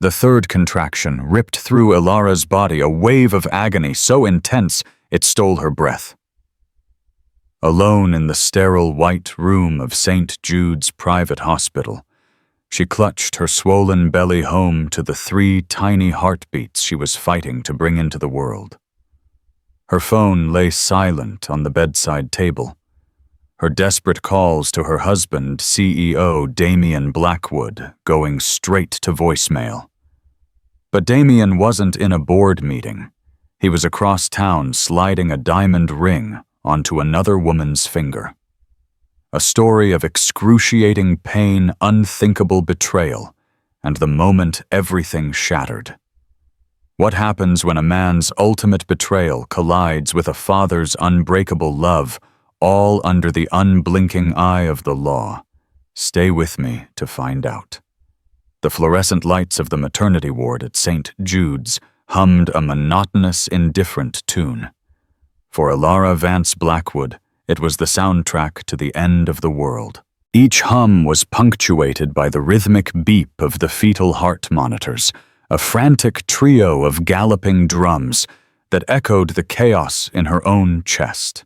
The third contraction ripped through Ilara's body, a wave of agony so intense it stole her breath. Alone in the sterile white room of St. Jude's private hospital, she clutched her swollen belly home to the 3 tiny heartbeats she was fighting to bring into the world. Her phone lay silent on the bedside table, her desperate calls to her husband, CEO Damien Blackwood, going straight to voicemail. But Damien wasn't in a board meeting. He was across town sliding a diamond ring onto another woman's finger. A story of excruciating pain, unthinkable betrayal, and the moment everything shattered. What happens when a man's ultimate betrayal collides with a father's unbreakable love, all under the unblinking eye of the law? Stay with me to find out. The fluorescent lights of the maternity ward at St. Jude's hummed a monotonous, indifferent tune. For Ilara Vance Blackwood, it was the soundtrack to the end of the world. Each hum was punctuated by the rhythmic beep of the fetal heart monitors, a frantic trio of galloping drums that echoed the chaos in her own chest.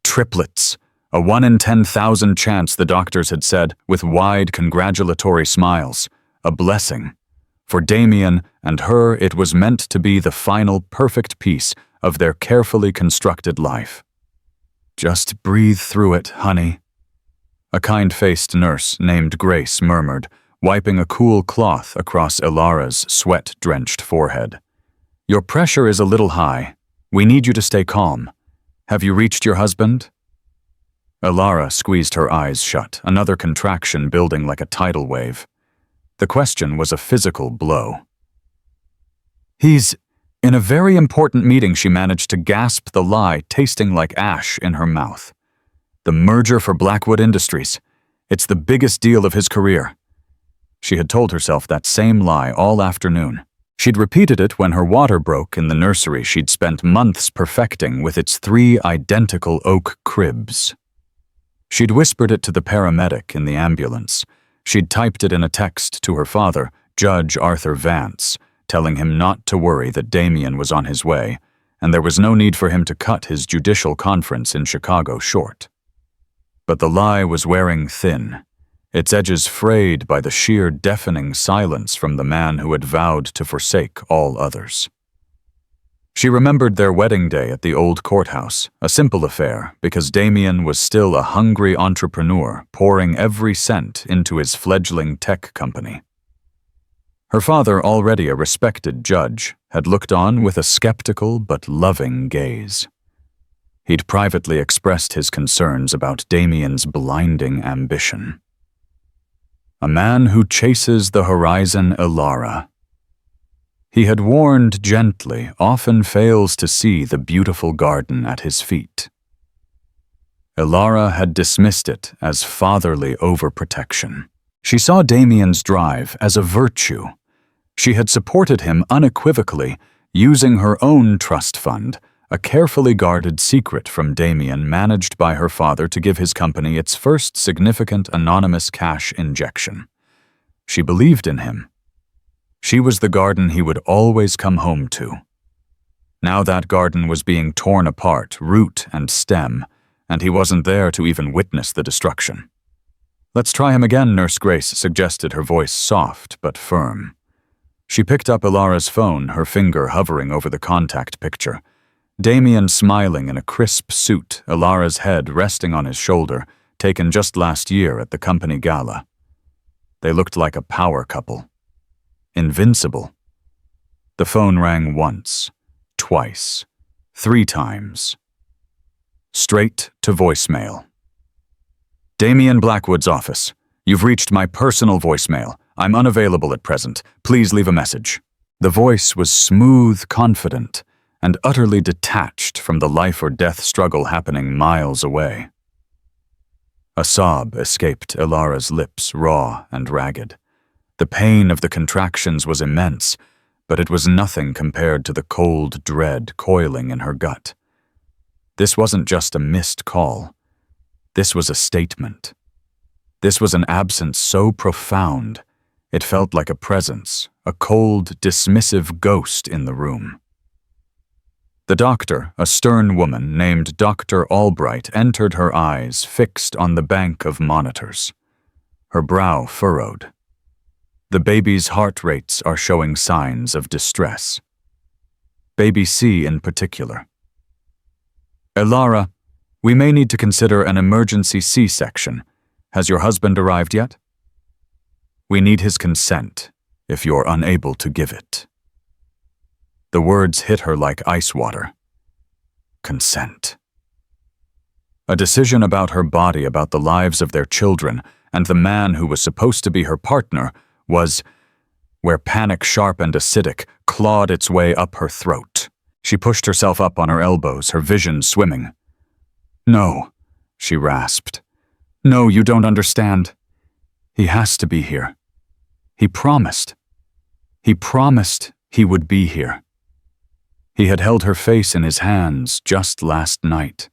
Triplets, a 1 in 10,000 chance, the doctors had said, with wide congratulatory smiles. A blessing. For Damien and her, it was meant to be the final perfect piece of their carefully constructed life. "Just breathe through it, honey," a kind-faced nurse named Grace murmured, wiping a cool cloth across Ilara's sweat-drenched forehead. "Your pressure is a little high. We need you to stay calm. Have you reached your husband?" Ilara squeezed her eyes shut, another contraction building like a tidal wave. The question was a physical blow. "He's in a very important meeting," she managed to gasp the lie, tasting like ash in her mouth. "The merger for Blackwood Industries. It's the biggest deal of his career." She had told herself that same lie all afternoon. She'd repeated it when her water broke in the nursery she'd spent months perfecting with its 3 identical oak cribs. She'd whispered it to the paramedic in the ambulance. She'd typed it in a text to her father, Judge Arthur Vance, telling him not to worry that Damien was on his way, and there was no need for him to cut his judicial conference in Chicago short. But the lie was wearing thin, its edges frayed by the sheer deafening silence from the man who had vowed to forsake all others. She remembered their wedding day at the old courthouse, a simple affair because Damien was still a hungry entrepreneur pouring every cent into his fledgling tech company. Her father, already a respected judge, had looked on with a skeptical but loving gaze. He'd privately expressed his concerns about Damien's blinding ambition. "A man who chases the horizon, Ilara," he had warned gently, often fails to see the beautiful garden at his feet. Ilara had dismissed it as fatherly overprotection. She saw Damien's drive as a virtue. She had supported him unequivocally, using her own trust fund, a carefully guarded secret from Damien managed by her father to give his company its first significant anonymous cash injection. She believed in him. She was the garden he would always come home to. Now that garden was being torn apart, root and stem, and he wasn't there to even witness the destruction. "Let's try him again," Nurse Grace suggested, her voice soft but firm. She picked up Ilara's phone, her finger hovering over the contact picture. Damien smiling in a crisp suit, Ilara's head resting on his shoulder, taken just last year at the company gala. They looked like a power couple. Invincible. The phone rang once, twice, 3 times. Straight to voicemail. "Damien Blackwood's office. You've reached my personal voicemail. I'm unavailable at present. Please leave a message." The voice was smooth, confident, and utterly detached from the life-or-death struggle happening miles away. A sob escaped Ilara's lips, raw and ragged. The pain of the contractions was immense, but it was nothing compared to the cold dread coiling in her gut. This wasn't just a missed call. This was a statement. This was an absence so profound, it felt like a presence, a cold, dismissive ghost in the room. The doctor, a stern woman named Dr. Albright, entered, her eyes fixed on the bank of monitors, her brow furrowed. The baby's heart rates are showing signs of distress. Baby C in particular. Elara, we may need to consider an emergency C-section. Has your husband arrived yet? We need his consent, if you're unable to give it. The words hit her like ice water. Consent. A decision about her body, about the lives of their children, and the man who was supposed to be her partner was where panic, sharp and acidic, clawed its way up her throat. She pushed herself up on her elbows, her vision swimming. No, she rasped. No, you don't understand. He has to be here. He promised. He promised he would be here. He had held her face in his hands just last night,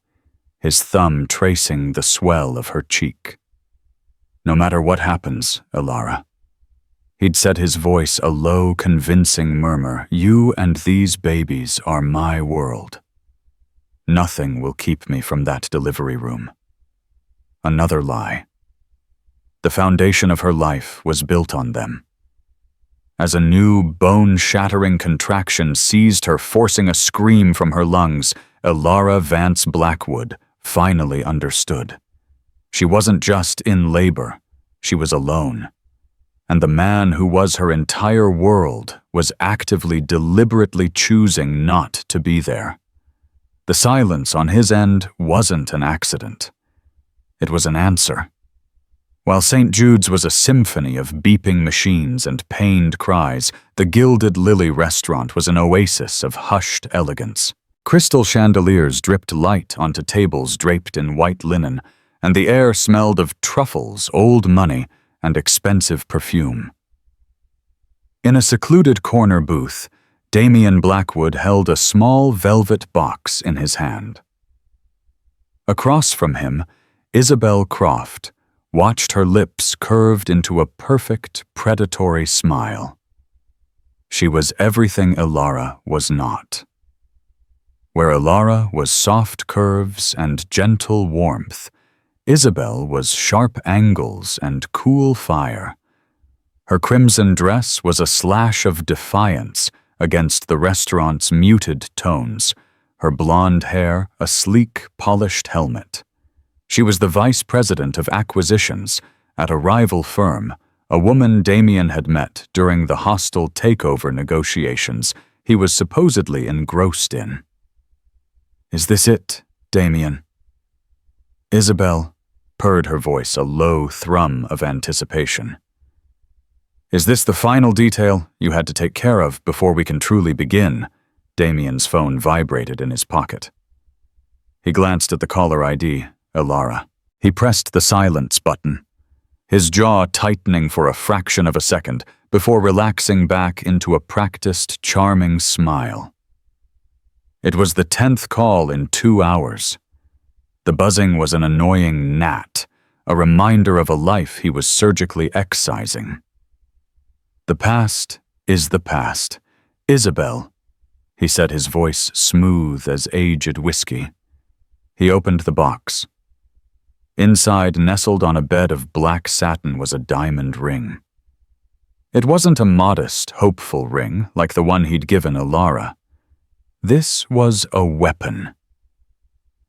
his thumb tracing the swell of her cheek. No matter what happens, Elara. He'd set his voice a low, convincing murmur. You and these babies are my world. Nothing will keep me from that delivery room. Another lie. The foundation of her life was built on them. As a new, bone-shattering contraction seized her, forcing a scream from her lungs, Elara Vance Blackwood finally understood. She wasn't just in labor, she was alone. And the man who was her entire world was actively, deliberately choosing not to be there. The silence on his end wasn't an accident. It was an answer. While St. Jude's was a symphony of beeping machines and pained cries, the Gilded Lily restaurant was an oasis of hushed elegance. Crystal chandeliers dripped light onto tables draped in white linen, and the air smelled of truffles, old money, and expensive perfume. In a secluded corner booth, Damien Blackwood held a small velvet box in his hand. Across from him, Isabel Croft watched, her lips curved into a perfect, predatory smile. She was everything Elara was not. Where Elara was soft curves and gentle warmth, Isabel was sharp angles and cool fire. Her crimson dress was a slash of defiance against the restaurant's muted tones, her blonde hair a sleek, polished helmet. She was the vice president of acquisitions at a rival firm, a woman Damien had met during the hostile takeover negotiations he was supposedly engrossed in. Is this it, Damien? Isabel purred, her voice a low thrum of anticipation. Is this the final detail you had to take care of before we can truly begin? Damien's phone vibrated in his pocket. He glanced at the caller ID, Elara. He pressed the silence button, his jaw tightening for a fraction of a second before relaxing back into a practiced, charming smile. It was the 10th call in 2 hours. The buzzing was an annoying gnat, a reminder of a life he was surgically excising. The past is the past. Isabel, he said, his voice smooth as aged whiskey. He opened the box. Inside, nestled on a bed of black satin, was a diamond ring. It wasn't a modest, hopeful ring like the one he'd given Elara. This was a weapon.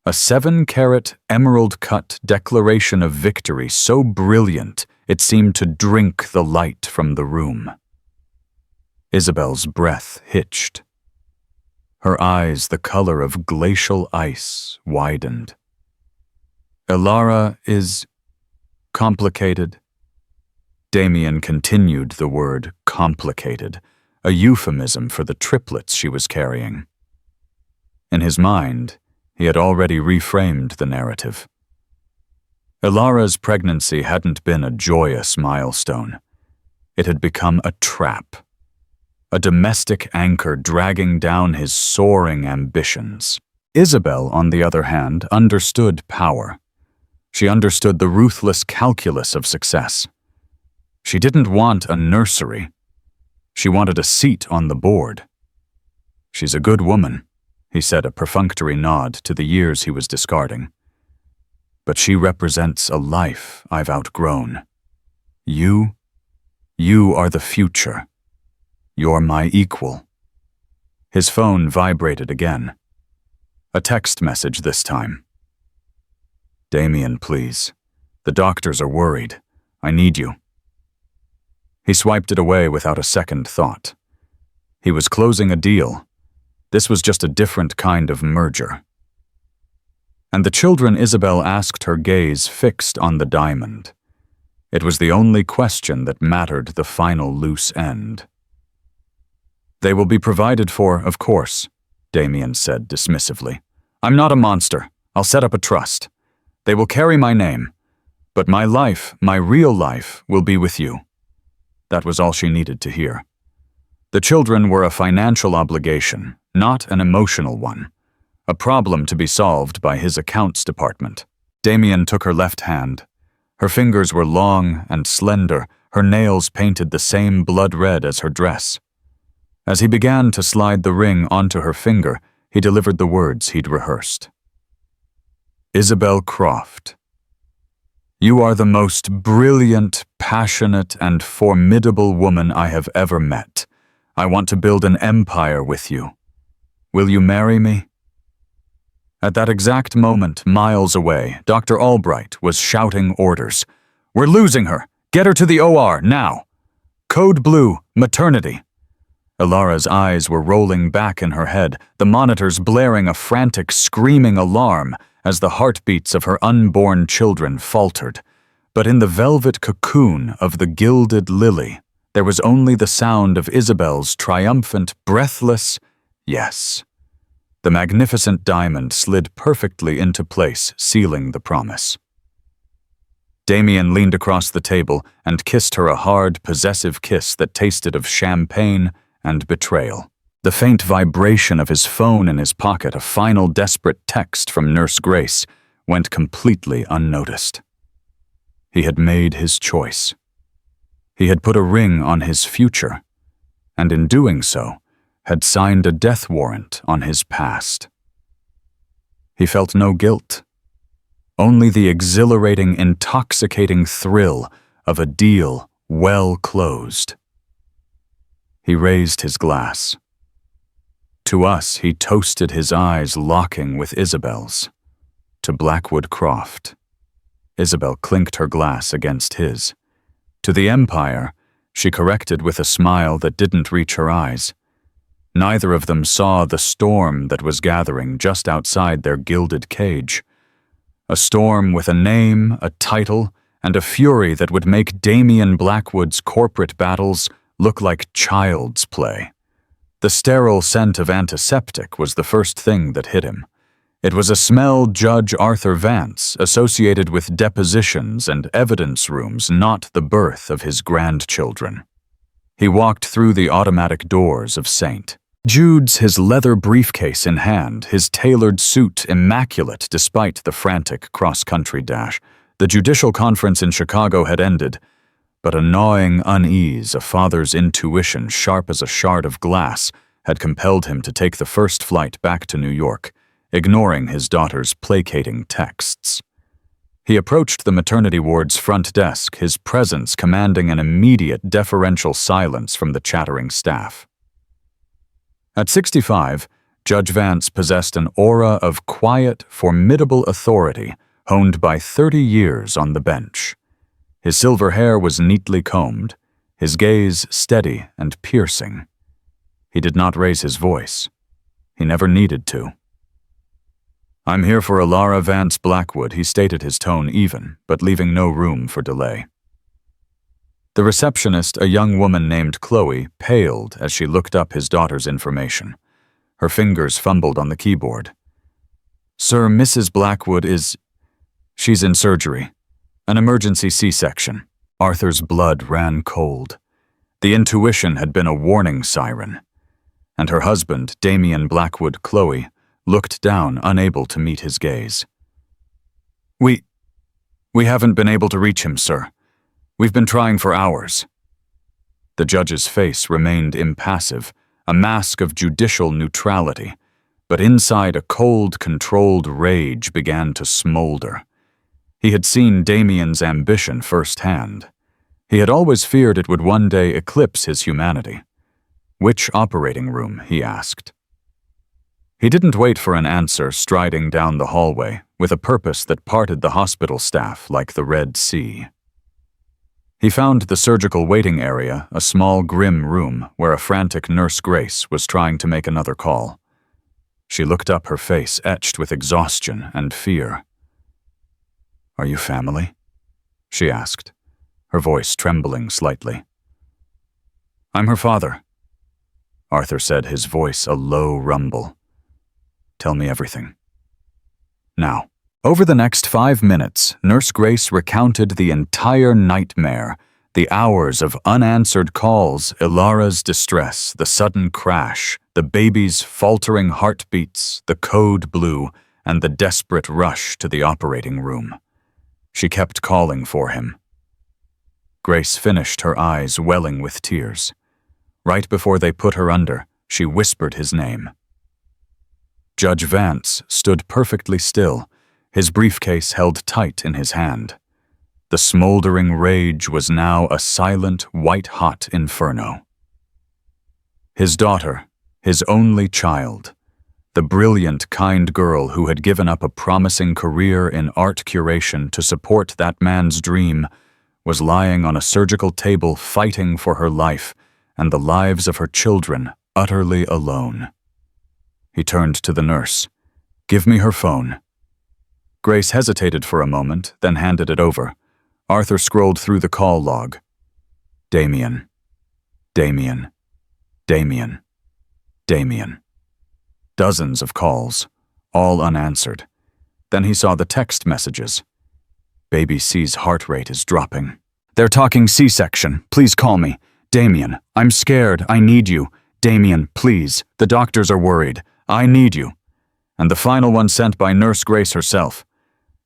A 7-carat, emerald-cut declaration of victory so brilliant it seemed to drink the light from the room. Isabel's breath hitched. Her eyes, the color of glacial ice, widened. Elara is complicated. Damien continued the word complicated, a euphemism for the triplets she was carrying. In his mind, he had already reframed the narrative. Elara's pregnancy hadn't been a joyous milestone. It had become a trap, a domestic anchor dragging down his soaring ambitions. Isabel, on the other hand, understood power. She understood the ruthless calculus of success. She didn't want a nursery. She wanted a seat on the board. "She's a good woman," he said, a perfunctory nod to the years he was discarding. "But she represents a life I've outgrown. You are the future. You're my equal." His phone vibrated again. A text message this time. "Damien, please. The doctors are worried. I need you." He swiped it away without a second thought. He was closing a deal. This was just a different kind of merger. And the children Isabel asked, her gaze fixed on the diamond. It was the only question that mattered, the final loose end. "They will be provided for, of course," Damien said dismissively. "I'm not a monster. I'll set up a trust. They will carry my name. But my life, my real life, will be with you." That was all she needed to hear. The children were a financial obligation, not an emotional one. A problem to be solved by his accounts department. Damien took her left hand. Her fingers were long and slender, her nails painted the same blood red as her dress. As he began to slide the ring onto her finger, he delivered the words he'd rehearsed. "Isabel Croft, you are the most brilliant, passionate, and formidable woman I have ever met. I want to build an empire with you. Will you marry me?" At that exact moment, miles away, Dr. Albright was shouting orders. "We're losing her! Get her to the OR, now! Code Blue, maternity!" Ilara's eyes were rolling back in her head, the monitors blaring a frantic, screaming alarm as the heartbeats of her unborn children faltered. But in the velvet cocoon of the gilded lily, there was only the sound of Isabel's triumphant, breathless yes. The magnificent diamond slid perfectly into place, sealing the promise. Damien leaned across the table and kissed her a hard, possessive kiss that tasted of champagne and betrayal. The faint vibration of his phone in his pocket, a final desperate text from Nurse Grace, went completely unnoticed. He had made his choice. He had put a ring on his future, and in doing so, had signed a death warrant on his past. He felt no guilt, only the exhilarating, intoxicating thrill of a deal well closed. He raised his glass. To us, he toasted, his eyes locking with Isabel's. To Blackwood Croft. Isabel clinked her glass against his. To the Empire, she corrected with a smile that didn't reach her eyes. Neither of them saw the storm that was gathering just outside their gilded cage. A storm with a name, a title, and a fury that would make Damien Blackwood's corporate battles look like child's play. The sterile scent of antiseptic was the first thing that hit him. It was a smell Judge Arthur Vance associated with depositions and evidence rooms, not the birth of his grandchildren. He walked through the automatic doors of St. Jude's, his leather briefcase in hand, his tailored suit immaculate despite the frantic cross-country dash. The judicial conference in Chicago had ended, but a gnawing unease, a father's intuition sharp as a shard of glass, had compelled him to take the first flight back to New York, ignoring his daughter's placating texts. He approached the maternity ward's front desk, his presence commanding an immediate deferential silence from the chattering staff. At 65, Judge Vance possessed an aura of quiet, formidable authority honed by 30 years on the bench. His silver hair was neatly combed, his gaze steady and piercing. He did not raise his voice. He never needed to. "I'm here for Ilara Vance Blackwood," he stated, his tone even, but leaving no room for delay. The receptionist, a young woman named Chloe, paled as she looked up his daughter's information. Her fingers fumbled on the keyboard. "Sir, Mrs. Blackwood is... she's in surgery. An emergency C-section." Arthur's blood ran cold. The intuition had been a warning siren. And her husband, Damien Blackwood Chloe, looked down, unable to meet his gaze. We haven't been able to reach him, sir. We've been trying for hours." The judge's face remained impassive, a mask of judicial neutrality, but inside a cold, controlled rage began to smolder. He had seen Damien's ambition firsthand. He had always feared it would one day eclipse his humanity. "Which operating room?" he asked. He didn't wait for an answer, striding down the hallway, with a purpose that parted the hospital staff like the Red Sea. He found the surgical waiting area, a small, grim room where a frantic Nurse Grace was trying to make another call. She looked up, her face etched with exhaustion and fear. "Are you family?" she asked, her voice trembling slightly. "I'm her father," Arthur said, his voice a low rumble. "Tell me everything. Now." Over the next 5 minutes, Nurse Grace recounted the entire nightmare, the hours of unanswered calls, Ilara's distress, the sudden crash, the baby's faltering heartbeats, the code blue, and the desperate rush to the operating room. She kept calling for him. Grace finished, her eyes welling with tears. Right before they put her under, she whispered his name. Judge Vance stood perfectly still, his briefcase held tight in his hand. The smoldering rage was now a silent, white-hot inferno. His daughter, his only child, the brilliant, kind girl who had given up a promising career in art curation to support that man's dream, was lying on a surgical table fighting for her life and the lives of her children, utterly alone. He turned to the nurse. "Give me her phone." Grace hesitated for a moment, then handed it over. Arthur scrolled through the call log. Damien. Damien. Damien. Damien. Dozens of calls, all unanswered. Then he saw the text messages. "Baby C's heart rate is dropping. They're talking C-section. Please call me. Damien, I'm scared. I need you. Damien, please. The doctors are worried. I need you." And the final one sent by Nurse Grace herself.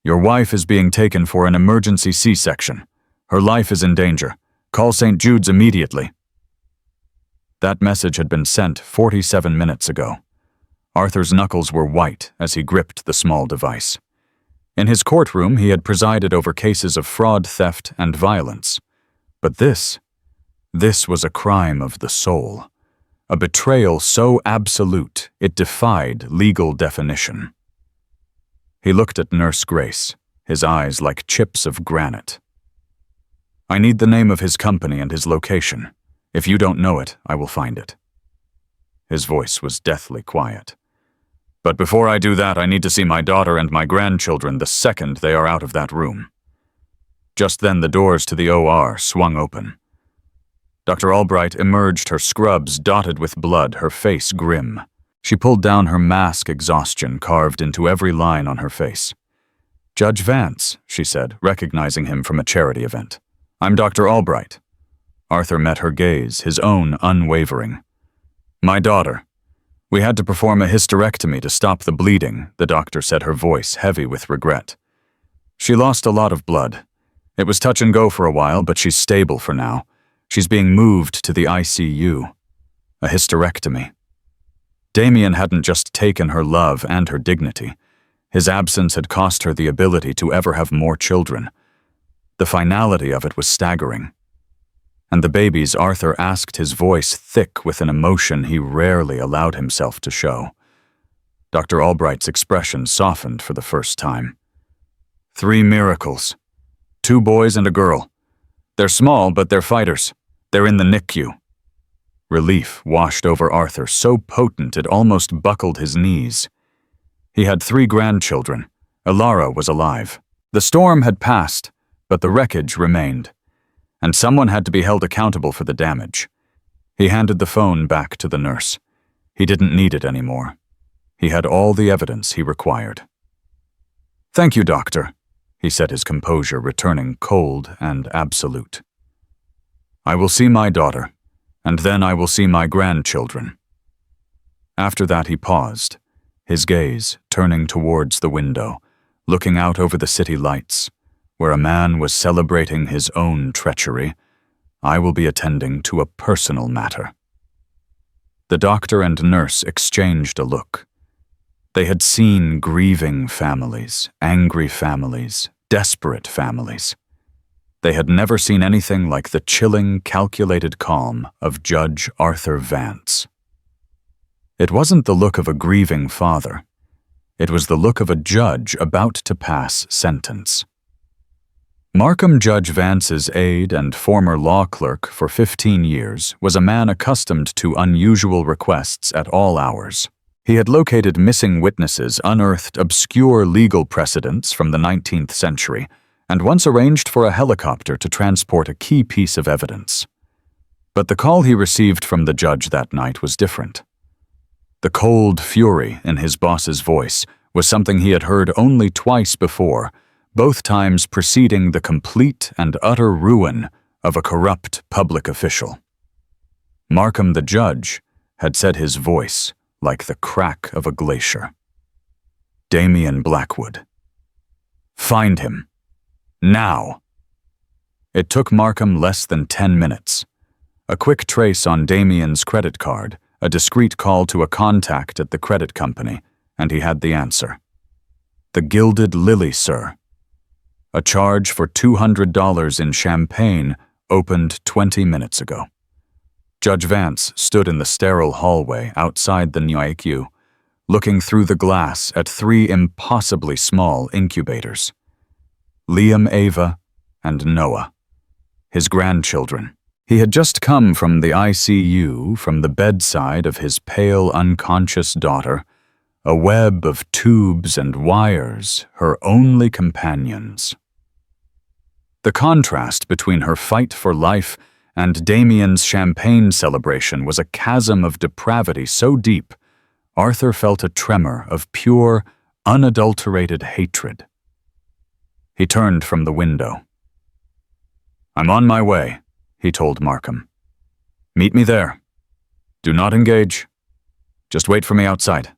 "Your wife is being taken for an emergency C-section. Her life is in danger. Call St. Jude's immediately." That message had been sent 47 minutes ago. Arthur's knuckles were white as he gripped the small device. In his courtroom, he had presided over cases of fraud, theft, and violence. But this was a crime of the soul. A betrayal so absolute it defied legal definition. He looked at Nurse Grace, his eyes like chips of granite. "I need the name of his company and his location. If you don't know it, I will find it." His voice was deathly quiet. "But before I do that, I need to see my daughter and my grandchildren the second they are out of that room." Just then the doors to the OR swung open. Dr. Albright emerged, her scrubs dotted with blood, her face grim. She pulled down her mask, exhaustion carved into every line on her face. "Judge Vance," she said, recognizing him from a charity event. "I'm Dr. Albright." Arthur met her gaze, his own unwavering. "My daughter. We had to perform a hysterectomy to stop the bleeding," the doctor said, her voice heavy with regret. "She lost a lot of blood. It was touch and go for a while, but she's stable for now. She's being moved to the ICU. A hysterectomy." Damien hadn't just taken her love and her dignity. His absence had cost her the ability to ever have more children. The finality of it was staggering. And the babies, Arthur asked, his voice thick with an emotion he rarely allowed himself to show. Dr. Albright's expression softened for the first time. 3 miracles. 2 boys and a girl. They're small, but they're fighters. They're in the NICU. Relief washed over Arthur, so potent it almost buckled his knees. He had 3 grandchildren. Ilara was alive. The storm had passed, but the wreckage remained. And someone had to be held accountable for the damage. He handed the phone back to the nurse. He didn't need it anymore. He had all the evidence he required. "Thank you, doctor," he said, his composure returning cold and absolute. "I will see my daughter, and then I will see my grandchildren." After that he paused, his gaze turning towards the window, looking out over the city lights, where a man was celebrating his own treachery, I will be attending to a personal matter." The doctor and nurse exchanged a look. They had seen grieving families, angry families, desperate families. They had never seen anything like the chilling, calculated calm of Judge Arthur Vance. It wasn't the look of a grieving father. It was the look of a judge about to pass sentence. Markham Judge Vance's aide and former law clerk for 15 years was a man accustomed to unusual requests at all hours. He had located missing witnesses, unearthed obscure legal precedents from the 19th century, and once arranged for a helicopter to transport a key piece of evidence. But the call he received from the judge that night was different. The cold fury in his boss's voice was something he had heard only twice before, both times preceding the complete and utter ruin of a corrupt public official. Markham the judge had said his voice like the crack of a glacier. Damian Blackwood. Find him. Now. It took Markham less than 10 minutes. A quick trace on Damian's credit card, a discreet call to a contact at the credit company, and he had the answer. The Gilded Lily, sir. A charge for $200 in champagne opened 20 minutes ago. Judge Vance stood in the sterile hallway outside the NICU, looking through the glass at 3 impossibly small incubators. Liam, Ava, and Noah, his grandchildren. He had just come from the ICU, from the bedside of his pale, unconscious daughter, a web of tubes and wires, her only companions. The contrast between her fight for life and Damian's champagne celebration was a chasm of depravity so deep, Arthur felt a tremor of pure, unadulterated hatred. He turned from the window. "I'm on my way," he told Markham. "Meet me there. Do not engage. Just wait for me outside."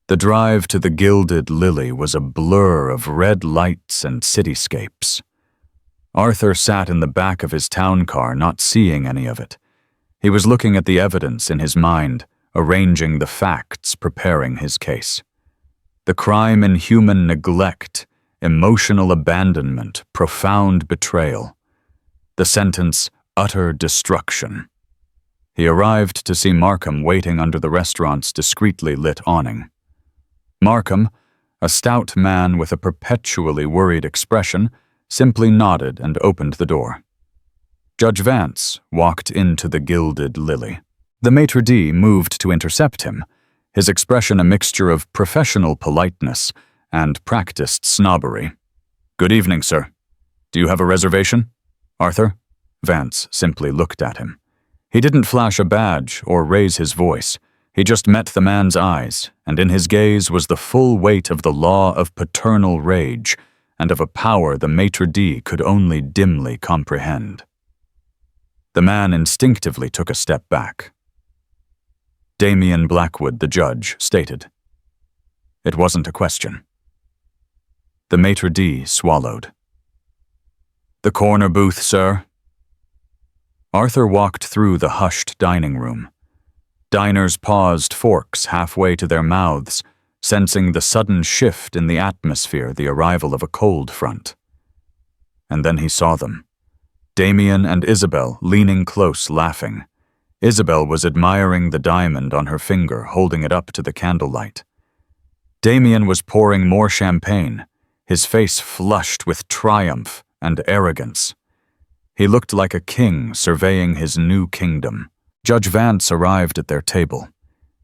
The drive to the Gilded Lily was a blur of red lights and cityscapes. Arthur sat in the back of his town car, not seeing any of it. He was looking at the evidence in his mind, arranging the facts, preparing his case. The crime in human neglect, emotional abandonment, profound betrayal. The sentence, utter destruction. He arrived to see Markham waiting under the restaurant's discreetly lit awning. Markham, a stout man with a perpetually worried expression, simply nodded and opened the door. Judge Vance walked into the Gilded Lily. The maitre d' moved to intercept him, his expression a mixture of professional politeness and practiced snobbery. "Good evening, sir. Do you have a reservation, Arthur?" Vance simply looked at him. He didn't flash a badge or raise his voice. He just met the man's eyes, and in his gaze was the full weight of the law of paternal rage and of a power the maitre d' could only dimly comprehend. The man instinctively took a step back. Damian Blackwood, the judge, stated. It wasn't a question. The maitre d' swallowed. "The corner booth, sir." Arthur walked through the hushed dining room. Diners paused forks halfway to their mouths, sensing the sudden shift in the atmosphere, the arrival of a cold front. And then he saw them. Damian and Isabel leaning close, laughing. Isabel was admiring the diamond on her finger, holding it up to the candlelight. Damian was pouring more champagne, his face flushed with triumph and arrogance. He looked like a king surveying his new kingdom. Judge Vance arrived at their table.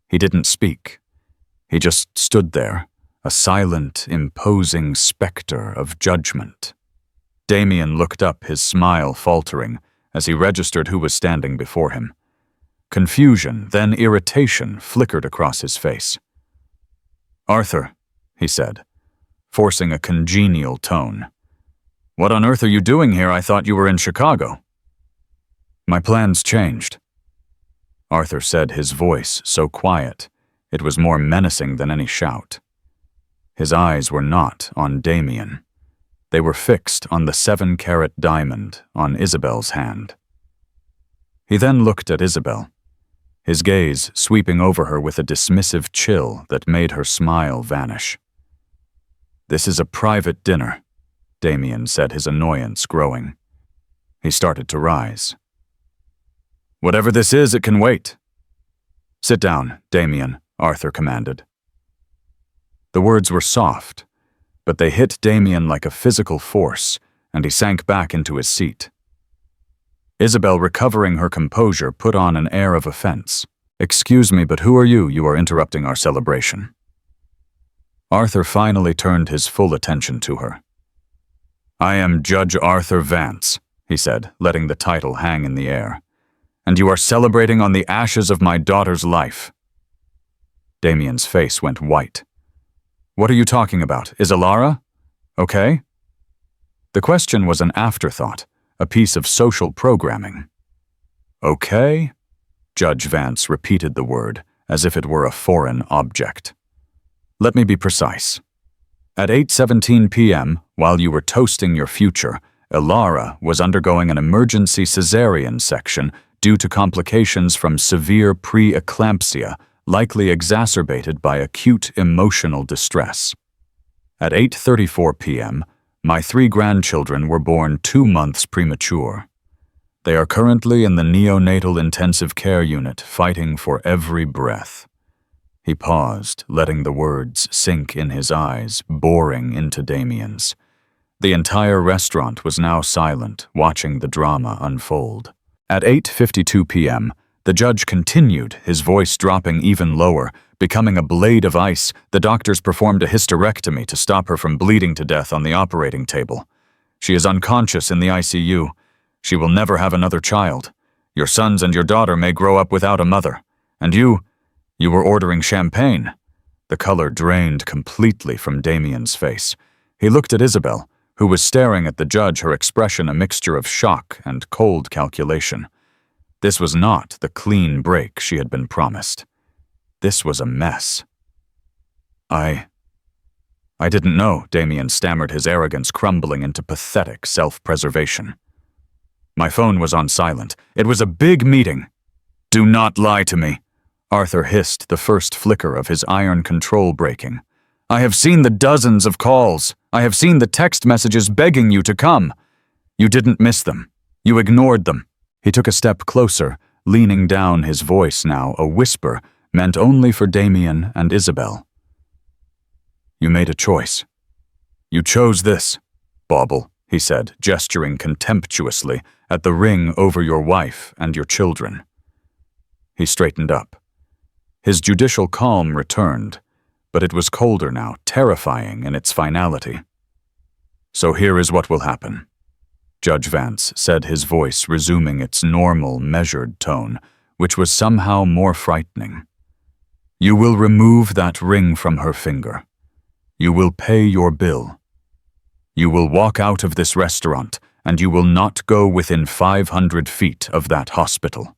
He didn't speak. He just stood there, a silent, imposing specter of judgment. Damian looked up, his smile faltering, as he registered who was standing before him. Confusion, then irritation, flickered across his face. "Arthur," he said, forcing a congenial tone. "What on earth are you doing here? I thought you were in Chicago." "My plans changed," Arthur said, his voice so quiet it was more menacing than any shout. His eyes were not on Damian. They were fixed on the 7-carat diamond on Isabel's hand. He then looked at Isabel, his gaze sweeping over her with a dismissive chill that made her smile vanish. "This is a private dinner," Damien said, his annoyance growing. He started to rise. "Whatever this is, it can wait." "Sit down, Damien," Arthur commanded. The words were soft, but they hit Damien like a physical force, and he sank back into his seat. Isabel, recovering her composure, put on an air of offense. "Excuse me, but who are you? You are interrupting our celebration." Arthur finally turned his full attention to her. "I am Judge Arthur Vance," he said, letting the title hang in the air. "And you are celebrating on the ashes of my daughter's life." Damien's face went white. "What are you talking about? Is Alara okay?" The question was an afterthought, a piece of social programming. "Okay?" Judge Vance repeated the word, as if it were a foreign object. "Let me be precise. At 8:17 p.m., while you were toasting your future, Alara was undergoing an emergency cesarean section due to complications from severe preeclampsia, likely exacerbated by acute emotional distress. At 8:34 p.m., my 3 grandchildren were born 2 months premature. They are currently in the neonatal intensive care unit, fighting for every breath." He paused, letting the words sink in his eyes, boring into Damien's. The entire restaurant was now silent, watching the drama unfold. At 8:52 p.m., the judge continued, his voice dropping even lower. Becoming a blade of ice, the doctors performed a hysterectomy to stop her from bleeding to death on the operating table. She is unconscious in the ICU. She will never have another child. Your sons and your daughter may grow up without a mother. And you were ordering champagne. The color drained completely from Damien's face. He looked at Isabel, who was staring at the judge, her expression a mixture of shock and cold calculation. This was not the clean break she had been promised. This was a mess. I didn't know," Damien stammered, his arrogance crumbling into pathetic self-preservation. "My phone was on silent. It was a big meeting." "Do not lie to me," Arthur hissed, the first flicker of his iron control breaking. "I have seen the dozens of calls. I have seen the text messages begging you to come. You didn't miss them. You ignored them." He took a step closer, leaning down, his voice now a whisper, meant only for Damien and Isabel. "You made a choice. You chose this, bauble," he said, gesturing contemptuously at the ring over your wife and your children. He straightened up. His judicial calm returned, but it was colder now, terrifying in its finality. "So here is what will happen," Judge Vance said, his voice resuming its normal, measured tone, which was somehow more frightening. "You will remove that ring from her finger. You will pay your bill. You will walk out of this restaurant, and you will not go within 500 feet of that hospital.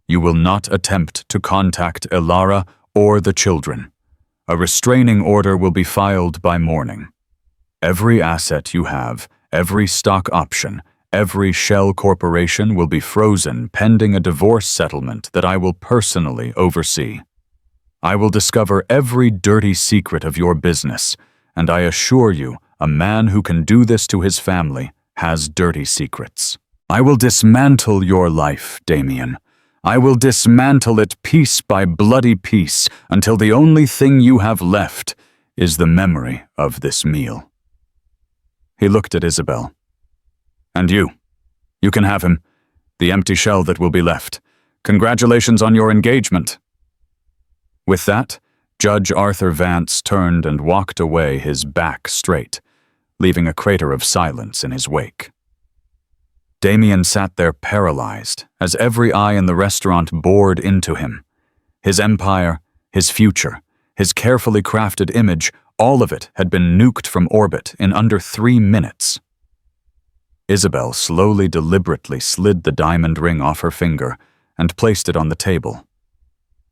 You will not attempt to contact Alara or the children. A restraining order will be filed by morning. Every asset you have, every stock option, every shell corporation will be frozen pending a divorce settlement that I will personally oversee. I will discover every dirty secret of your business, and I assure you, a man who can do this to his family has dirty secrets. I will dismantle your life, Damien. I will dismantle it piece by bloody piece until the only thing you have left is the memory of this meal." He looked at Isabel. "And you can have him, the empty shell that will be left. Congratulations on your engagement." With that, Judge Arthur Vance turned and walked away, his back straight, leaving a crater of silence in his wake. Damien sat there paralyzed, as every eye in the restaurant bored into him. His empire, his future, his carefully crafted image, all of it had been nuked from orbit in under 3 minutes. Isabel slowly, deliberately slid the diamond ring off her finger and placed it on the table.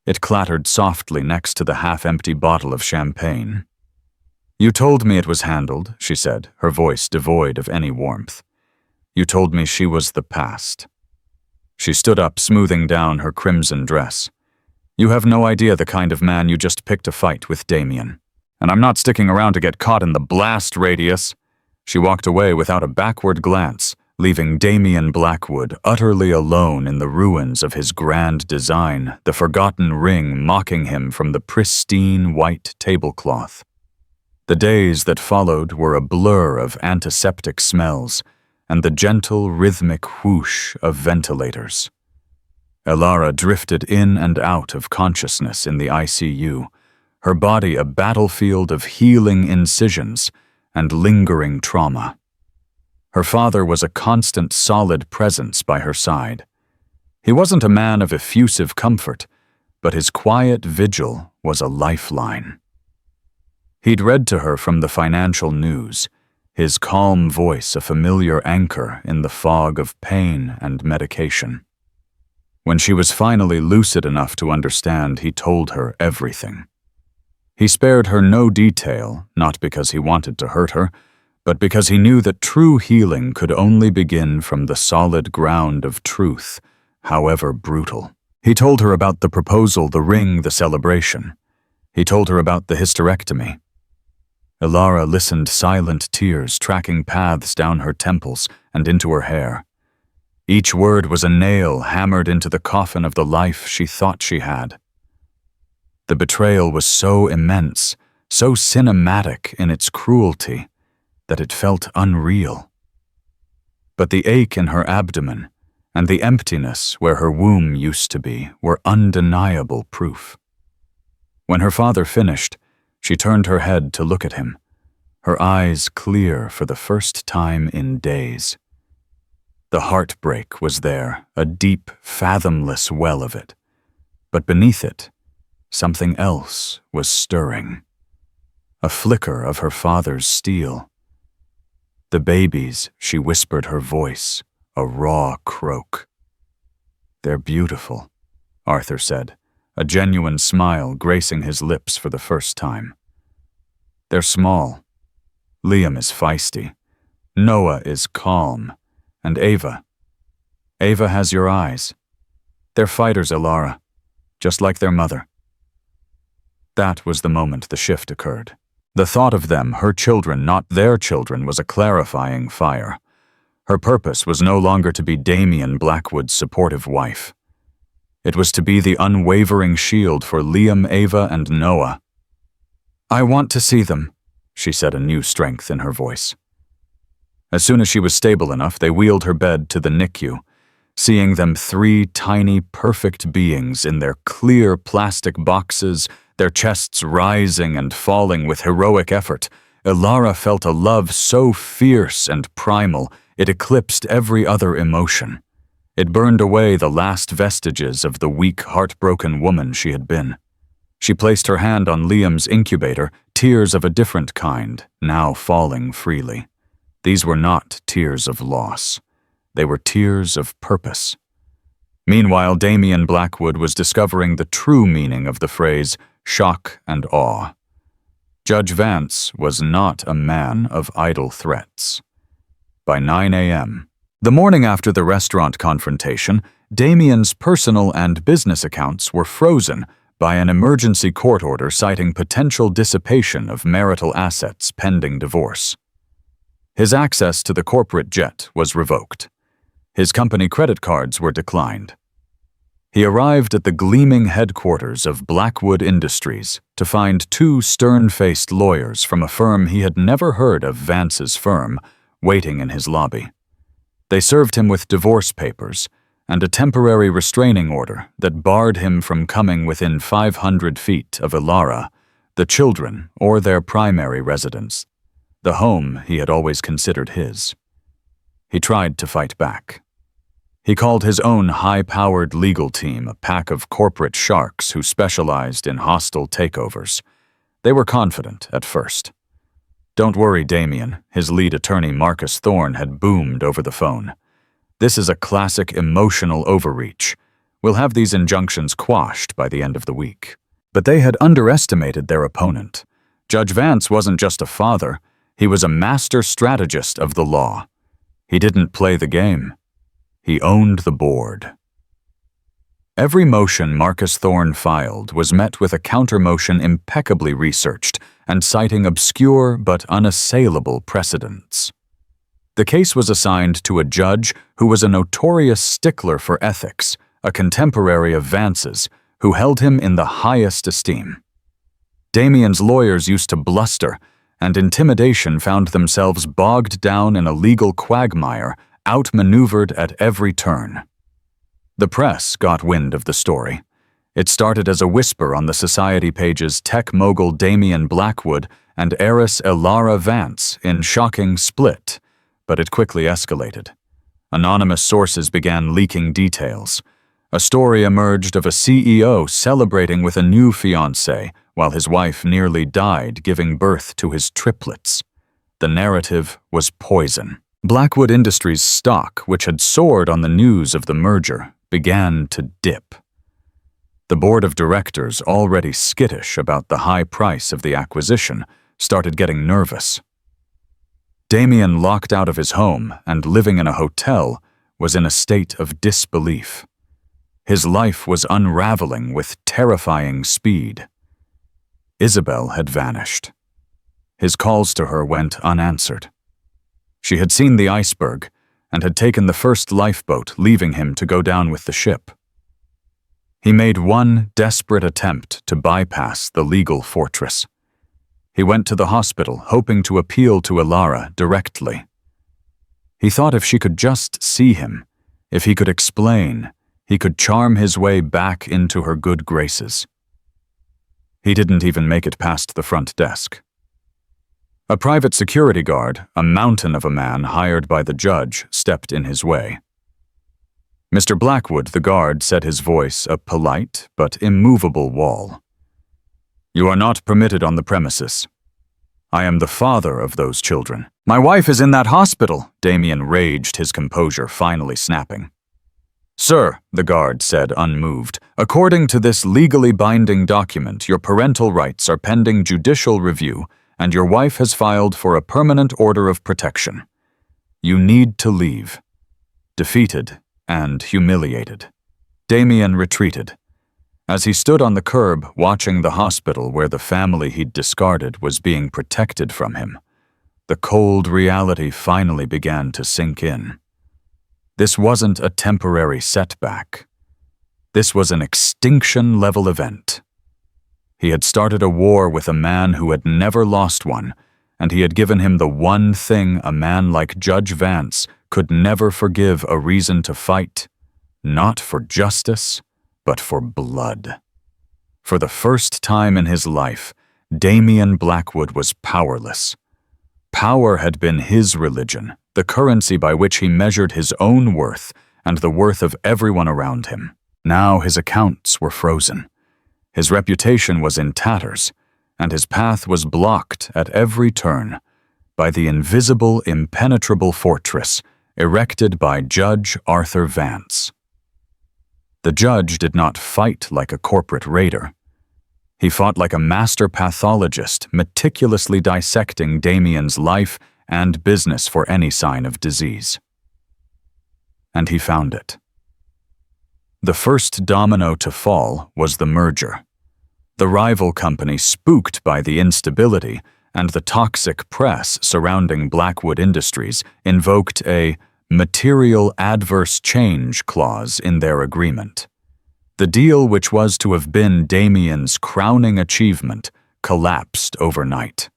It clattered softly next to the half-empty bottle of champagne. "You told me it was handled," she said, her voice devoid of any warmth. "You told me she was the past." She stood up, smoothing down her crimson dress. "You have no idea the kind of man you just picked a fight with, Damien. And I'm not sticking around to get caught in the blast radius." She walked away without a backward glance, leaving Damien Blackwood utterly alone in the ruins of his grand design, the forgotten ring mocking him from the pristine white tablecloth. The days that followed were a blur of antiseptic smells and the gentle, rhythmic whoosh of ventilators. Elara drifted in and out of consciousness in the ICU, her body a battlefield of healing incisions and lingering trauma. Her father was a constant, solid presence by her side. He wasn't a man of effusive comfort, but his quiet vigil was a lifeline. He'd read to her from the financial news, his calm voice a familiar anchor in the fog of pain and medication. When she was finally lucid enough to understand, he told her everything. He spared her no detail, not because he wanted to hurt her, but because he knew that true healing could only begin from the solid ground of truth, however brutal. He told her about the proposal, the ring, the celebration. He told her about the hysterectomy. Elara listened, silent tears tracking paths down her temples and into her hair. Each word was a nail hammered into the coffin of the life she thought she had. The betrayal was so immense, so cinematic in its cruelty, that it felt unreal. But the ache in her abdomen and the emptiness where her womb used to be were undeniable proof. When her father finished, she turned her head to look at him, her eyes clear for the first time in days. The heartbreak was there, a deep, fathomless well of it. But beneath it, something else was stirring. A flicker of her father's steel. "The babies," she whispered, her voice a raw croak. "They're beautiful," Arthur said, a genuine smile gracing his lips for the first time. "They're small. Liam is feisty. Noah is calm. And Ava has your eyes. They're fighters, Elara, just like their mother." That was the moment the shift occurred. The thought of them, her children, not their children, was a clarifying fire. Her purpose was no longer to be Damien Blackwood's supportive wife. It was to be the unwavering shield for Liam, Ava, and Noah. "I want to see them," she said, a new strength in her voice. As soon as she was stable enough, they wheeled her bed to the NICU. Seeing them, 3 tiny, perfect beings in their clear plastic boxes, their chests rising and falling with heroic effort, Elara felt a love so fierce and primal it eclipsed every other emotion. It burned away the last vestiges of the weak, heartbroken woman she had been. She placed her hand on Liam's incubator, tears of a different kind, now falling freely. These were not tears of loss. They were tears of purpose. Meanwhile, Damien Blackwood was discovering the true meaning of the phrase shock and awe. Judge Vance was not a man of idle threats. By 9 a.m., the morning after the restaurant confrontation, Damien's personal and business accounts were frozen by an emergency court order citing potential dissipation of marital assets pending divorce. His access to the corporate jet was revoked. His company credit cards were declined. He arrived at the gleaming headquarters of Blackwood Industries to find 2 stern-faced lawyers from a firm he had never heard of, Vance's firm, waiting in his lobby. They served him with divorce papers and a temporary restraining order that barred him from coming within 500 feet of Elara, the children, or their primary residence, the home he had always considered his. He tried to fight back. He called his own high-powered legal team a pack of corporate sharks who specialized in hostile takeovers. They were confident at first. "Don't worry, Damien," his lead attorney Marcus Thorne had boomed over the phone. "This is a classic emotional overreach. We'll have these injunctions quashed by the end of the week." But they had underestimated their opponent. Judge Vance wasn't just a father. He was a master strategist of the law. He didn't play the game. He owned the board. Every motion Marcus Thorne filed was met with a counter-motion impeccably researched and citing obscure but unassailable precedents. The case was assigned to a judge who was a notorious stickler for ethics, a contemporary of Vance's, who held him in the highest esteem. Damien's lawyers used to bluster, and intimidation found themselves bogged down in a legal quagmire, outmaneuvered at every turn. The press got wind of the story. It started as a whisper on the society pages tech mogul Damien Blackwood and heiress Elara Vance in shocking split, but it quickly escalated. Anonymous sources began leaking details. A story emerged of a CEO celebrating with a new fiancée while his wife nearly died giving birth to his triplets. The narrative was poison. Blackwood Industries' stock, which had soared on the news of the merger, began to dip. The board of directors, already skittish about the high price of the acquisition, started getting nervous. Damien, locked out of his home and living in a hotel, was in a state of disbelief. His life was unraveling with terrifying speed. Isabel had vanished. His calls to her went unanswered. She had seen the iceberg and had taken the first lifeboat, leaving him to go down with the ship. He made one desperate attempt to bypass the legal fortress. He went to the hospital, hoping to appeal to Elara directly. He thought if she could just see him, if he could explain, he could charm his way back into her good graces. He didn't even make it past the front desk. A private security guard, a mountain of a man hired by the judge, stepped in his way. Mr. Blackwood, the guard, said, his voice a polite but immovable wall. "You are not permitted on the premises. I am the father of those children." "My wife is in that hospital," Damien raged, his composure finally snapping. "Sir," the guard said, unmoved, "according to this legally binding document, your parental rights are pending judicial review, and your wife has filed for a permanent order of protection. You need to leave." Defeated and humiliated, Damien retreated. As he stood on the curb, watching the hospital where the family he'd discarded was being protected from him, the cold reality finally began to sink in. This wasn't a temporary setback. This was an extinction-level event. He had started a war with a man who had never lost one, and he had given him the one thing a man like Judge Vance could never forgive a reason to fight, not for justice, but for blood. For the first time in his life, Damien Blackwood was powerless. Power had been his religion, the currency by which he measured his own worth and the worth of everyone around him. Now his accounts were frozen. His reputation was in tatters, and his path was blocked at every turn by the invisible, impenetrable fortress erected by Judge Arthur Vance. The judge did not fight like a corporate raider. He fought like a master pathologist, meticulously dissecting Damien's life and business for any sign of disease. And he found it. The first domino to fall was the merger. The rival company, spooked by the instability and the toxic press surrounding Blackwood Industries, invoked a material adverse change clause in their agreement. The deal, which was to have been Damien's crowning achievement, collapsed overnight.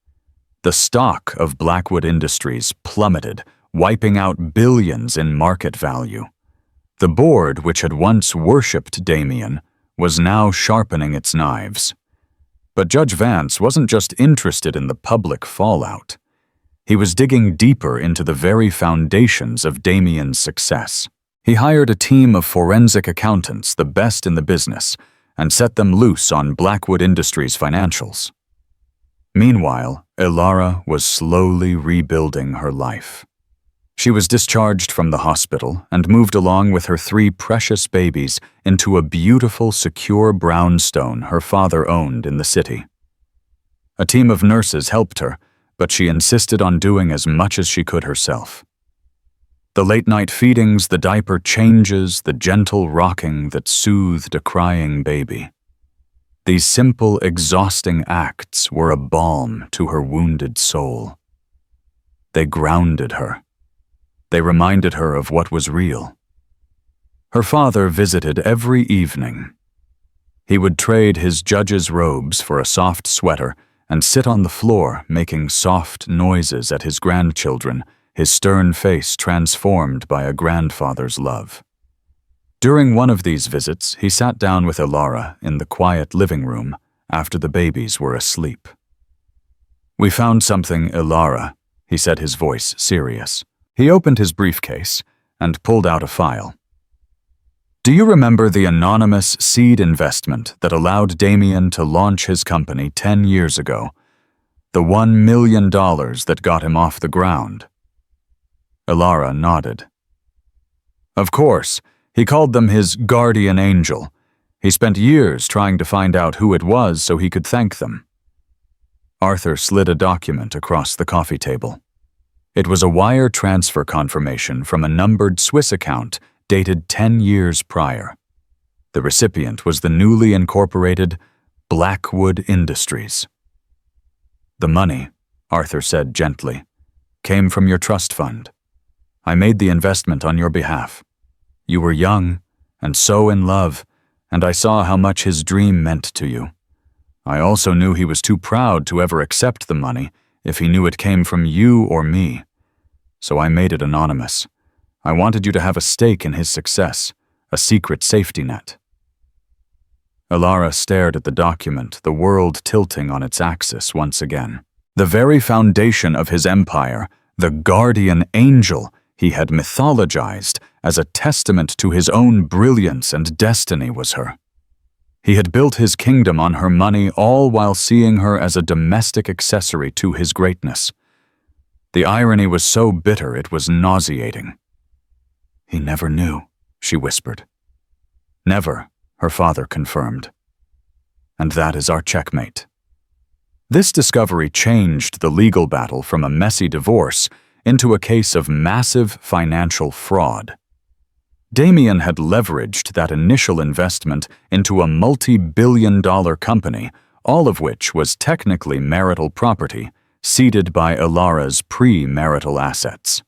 The stock of Blackwood Industries plummeted, wiping out billions in market value. The board, which had once worshipped Damien, was now sharpening its knives. But Judge Vance wasn't just interested in the public fallout. He was digging deeper into the very foundations of Damien's success. He hired a team of forensic accountants, the best in the business, and set them loose on Blackwood Industries' financials. Meanwhile, Elara was slowly rebuilding her life. She was discharged from the hospital and moved along with her 3 precious babies into a beautiful, secure brownstone her father owned in the city. A team of nurses helped her, but she insisted on doing as much as she could herself. The late-night feedings, the diaper changes, the gentle rocking that soothed a crying baby. These simple, exhausting acts were a balm to her wounded soul. They grounded her. They reminded her of what was real. Her father visited every evening. He would trade his judge's robes for a soft sweater and sit on the floor making soft noises at his grandchildren, his stern face transformed by a grandfather's love. During one of these visits, he sat down with Elara in the quiet living room after the babies were asleep. "We found something, Elara," he said, his voice serious. He opened his briefcase and pulled out a file. "Do you remember the anonymous seed investment that allowed Damien to launch his company 10 years ago? The $1 million that got him off the ground?" Elara nodded. "Of course. He called them his guardian angel. He spent years trying to find out who it was so he could thank them." Arthur slid a document across the coffee table. It was a wire transfer confirmation from a numbered Swiss account dated 10 years prior. The recipient was the newly incorporated Blackwood Industries. "The money," Arthur said gently, "came from your trust fund. I made the investment on your behalf. You were young and so in love, and I saw how much his dream meant to you. I also knew he was too proud to ever accept the money if he knew it came from you or me. So I made it anonymous. I wanted you to have a stake in his success, a secret safety net." Elara stared at the document, the world tilting on its axis once again. The very foundation of his empire, the guardian angel he had mythologized as a testament to his own brilliance and destiny, was her. He had built his kingdom on her money, all while seeing her as a domestic accessory to his greatness. The irony was so bitter it was nauseating. "He never knew," she whispered. "Never," her father confirmed. "And that is our checkmate." This discovery changed the legal battle from a messy divorce into a case of massive financial fraud. Damien had leveraged that initial investment into a multi-billion-dollar company, all of which was technically marital property, seeded by Elara's pre-marital assets.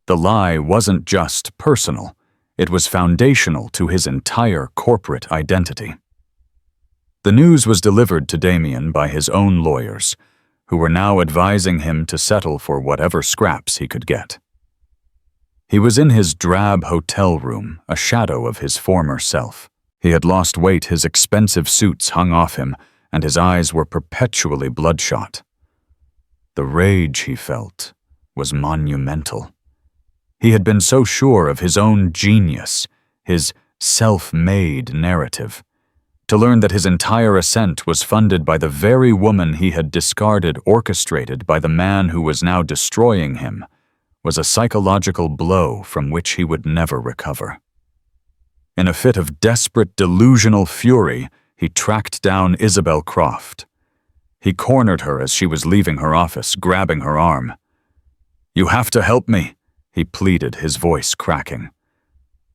The lie wasn't just personal, it was foundational to his entire corporate identity. The news was delivered to Damien by his own lawyers, who were now advising him to settle for whatever scraps he could get. He was in his drab hotel room, a shadow of his former self. He had lost weight, his expensive suits hung off him, and his eyes were perpetually bloodshot. The rage he felt was monumental. He had been so sure of his own genius, his self-made narrative. To learn that his entire ascent was funded by the very woman he had discarded, orchestrated by the man who was now destroying him, was a psychological blow from which he would never recover. In a fit of desperate, delusional fury, he tracked down Isabel Croft. He cornered her as she was leaving her office, grabbing her arm. "You have to help me," he pleaded, his voice cracking.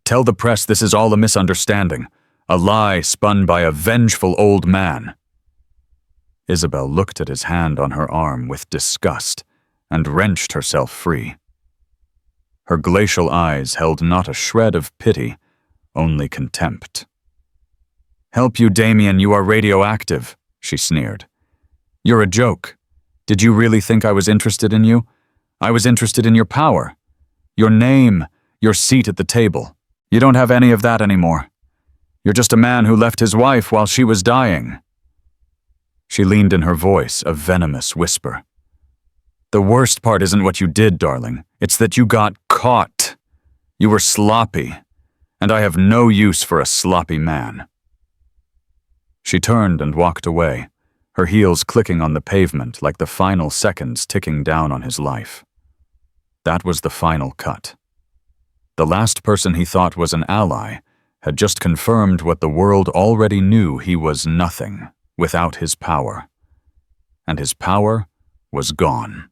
"Tell the press this is all a misunderstanding. A lie spun by a vengeful old man." Isabel looked at his hand on her arm with disgust and wrenched herself free. Her glacial eyes held not a shred of pity, only contempt. "Help you, Damien, you are radioactive," she sneered. "You're a joke. Did you really think I was interested in you? I was interested in your power. Your name, your seat at the table. You don't have any of that anymore. You're just a man who left his wife while she was dying." She leaned in her voice, a venomous whisper. "The worst part isn't what you did, darling. It's that you got caught. You were sloppy, and I have no use for a sloppy man." She turned and walked away, her heels clicking on the pavement like the final seconds ticking down on his life. That was the final cut. The last person he thought was an ally had just confirmed what the world already knew: he was nothing without his power. And his power was gone.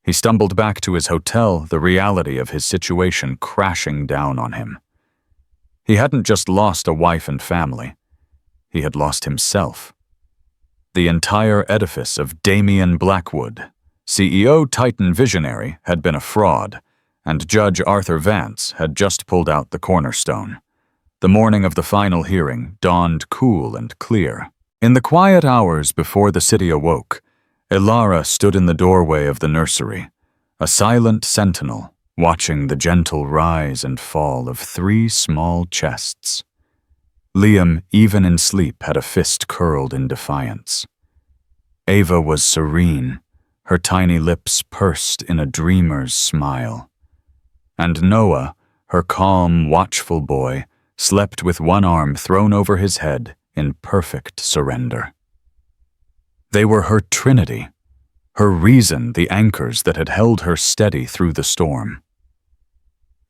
He stumbled back to his hotel, the reality of his situation crashing down on him. He hadn't just lost a wife and family. He had lost himself. The entire edifice of Damian Blackwood, CEO Titan Visionary, had been a fraud, and Judge Arthur Vance had just pulled out the cornerstone. The morning of the final hearing dawned cool and clear. In the quiet hours before the city awoke, Elara stood in the doorway of the nursery, a silent sentinel, watching the gentle rise and fall of 3 small chests. Liam, even in sleep, had a fist curled in defiance. Ava was serene, her tiny lips pursed in a dreamer's smile. And Noah, her calm, watchful boy, slept with one arm thrown over his head in perfect surrender. They were her trinity, her reason, the anchors that had held her steady through the storm.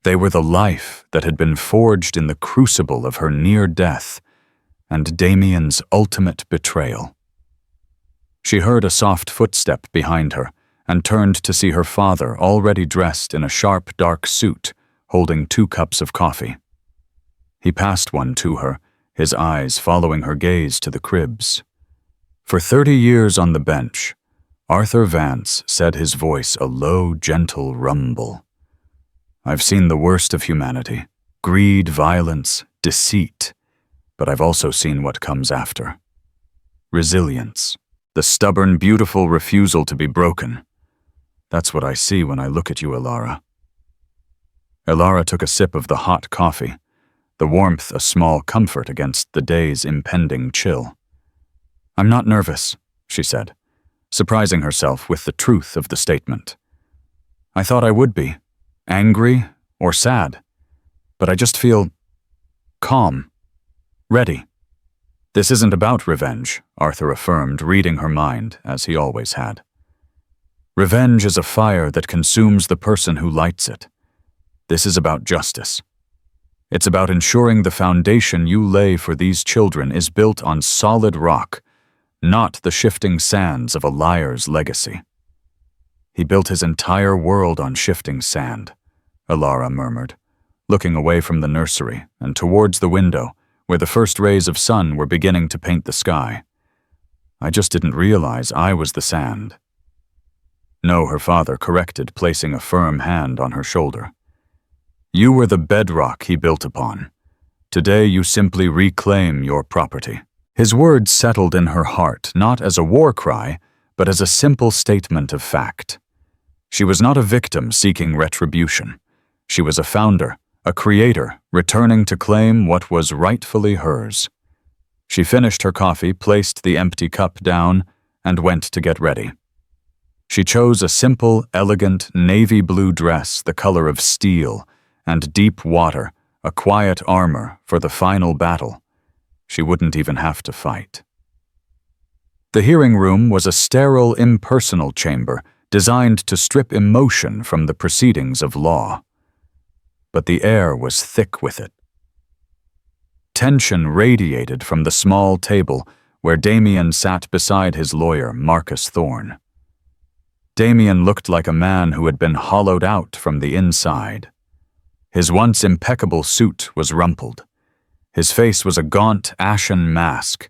They were the life that had been forged in the crucible of her near death and Damian's ultimate betrayal. She heard a soft footstep behind her and turned to see her father, already dressed in a sharp, dark suit, holding 2 cups of coffee. He passed one to her, his eyes following her gaze to the cribs. For 30 years on the bench, Arthur Vance said, his voice a low, gentle rumble. I've seen the worst of humanity, greed, violence, deceit, but I've also seen what comes after. Resilience, the stubborn, beautiful refusal to be broken. That's what I see when I look at you, Elara. Elara took a sip of the hot coffee, the warmth a small comfort against the day's impending chill. I'm not nervous, she said, surprising herself with the truth of the statement. I thought I would be, angry or sad, but I just feel calm, ready. This isn't about revenge, Arthur affirmed, reading her mind, as he always had. Revenge is a fire that consumes the person who lights it. This is about justice. It's about ensuring the foundation you lay for these children is built on solid rock, not the shifting sands of a liar's legacy. He built his entire world on shifting sand, Elara murmured, looking away from the nursery and towards the window, where the first rays of sun were beginning to paint the sky. I just didn't realize I was the sand. No, her father corrected, placing a firm hand on her shoulder. You were the bedrock he built upon. Today you simply reclaim your property. His words settled in her heart, not as a war cry, but as a simple statement of fact. She was not a victim seeking retribution. She was a founder, a creator, returning to claim what was rightfully hers. She finished her coffee, placed the empty cup down, and went to get ready. She chose a simple, elegant, navy blue dress the color of steel and deep water, a quiet armor for the final battle. She wouldn't even have to fight. The hearing room was a sterile, impersonal chamber designed to strip emotion from the proceedings of law. But the air was thick with it. Tension radiated from the small table where Damian sat beside his lawyer, Marcus Thorne. Damian looked like a man who had been hollowed out from the inside. His once impeccable suit was rumpled. His face was a gaunt, ashen mask,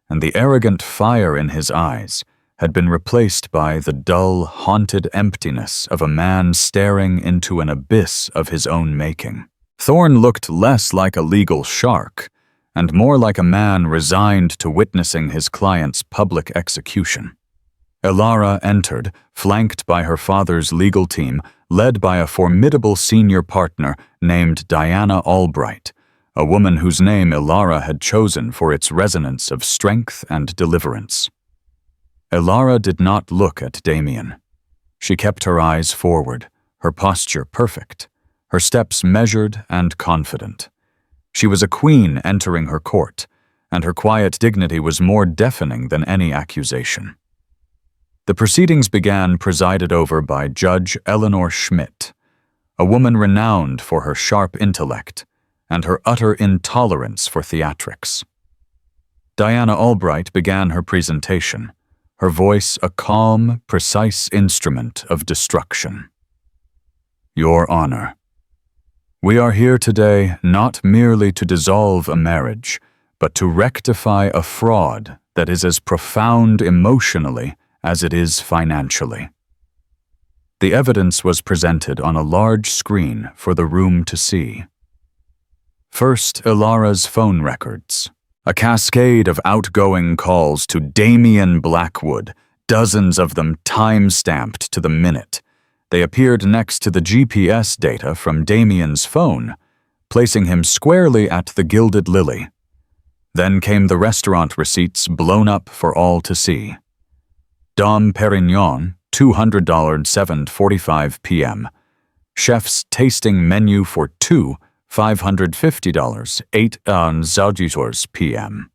and the arrogant fire in his eyes had been replaced by the dull, haunted emptiness of a man staring into an abyss of his own making. Thorne looked less like a legal shark and more like a man resigned to witnessing his client's public execution. Elara entered, flanked by her father's legal team, led by a formidable senior partner named Diana Albright, a woman whose name Elara had chosen for its resonance of strength and deliverance. Elara did not look at Damian. She kept her eyes forward, her posture perfect, her steps measured and confident. She was a queen entering her court, and her quiet dignity was more deafening than any accusation. The proceedings began, presided over by Judge Eleanor Schmidt, a woman renowned for her sharp intellect and her utter intolerance for theatrics. Diana Albright began her presentation, her voice a calm, precise instrument of destruction. Your Honor, we are here today not merely to dissolve a marriage, but to rectify a fraud that is as profound emotionally as it is financially. The evidence was presented on a large screen for the room to see. First, Ilara's phone records. A cascade of outgoing calls to Damian Blackwood, dozens of them time-stamped to the minute. They appeared next to the GPS data from Damian's phone, placing him squarely at the Gilded Lily. Then came the restaurant receipts blown up for all to see. Dom Perignon, $200, 7:45 p.m. Chef's tasting menu for two, $550, 8 Zauditors p.m.